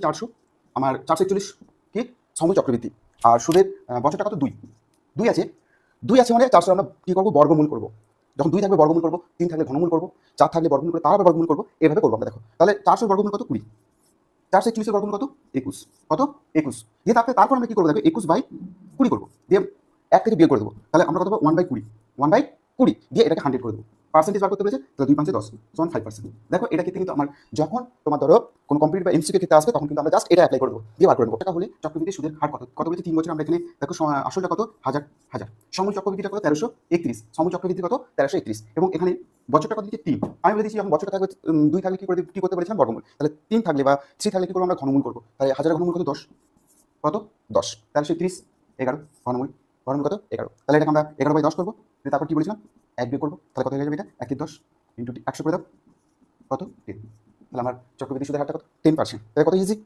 400, আমার 441 কি সময় চক্রবৃদ্ধি। আর সুদের বছরটা কত? 2 2 আছে। 2 আছে মানে 400 আমরা কি করবো? বর্গমূল করবো। যখন 2 থাকবে বর্গমূল করবো, 3 থাকলে ঘনমূল করবো, 4 থাকলে বর্গমূল করে তার আবার বর্গমূল করবো, এভাবে করবো আমরা। দেখো তাহলে 400 বর্গমূল কত? 20। 441 বর্গমূল কত? 21। কত? 21 দিয়ে তারপর আমরা কি করবো? দেখো 21/20 করবো, দিয়ে 1 থেকে বিয়োগ করে দেবো। তাহলে আমরা কত পাবো? 1/20 1/20 দিয়ে এটাকে 100 করে দেবো। পার্সেন্টেজ বার করতে পেরেছে, তাহলে 2 5 10 সমান 5%। দেখো এটা ক্ষেত্রে কিন্তু আমার যখন তোমার ধরো কোনো কম্পিউটার বা এমসিকিউ ক্ষেত্রে আসবে, তখন কিন্তু আমরা জাস্ট এটা অ্যাপ্লাই করে দেবো, দিয়ে বার করে দেবো। টাকা হলে চক্রবৃদ্ধি সুদের হার কত বলেছে? 3 বছর। আমরা এখানে দেখো আসলটা কত? হাজার। সময় চক্রবৃদ্ধিটা কত? 1331। সময় চক্রবৃদ্ধি কত? 1331। এবং এখানে বছরটা কত দিচ্ছে? 3। আমি বলে দিচ্ছি যখন বছরটা থাকবে 2 থাকলে কি করতে বলেছিলাম? বর্গমূল। তাহলে 3 থাকলে বা 3 থাকলে কি করবো? আমরা ঘনমূল করবো। তাহলে 1000 ঘনমূল কত? 10। কত? 10। 1331 11 ঘনমূল কত? 11। তাহলে এটাকে আমরা 11/10 করবো। তারপর কি বলেছিলাম? 1 বিয়োগ করবো। তাহলে কত হয়ে যাবে? এটা 1 × 10 × 100 করে দাও। কত? 10। তাহলে আমার চক্রবৃদ্ধি সুদের হারটা কত? 10%। তাহলে কত ইজি।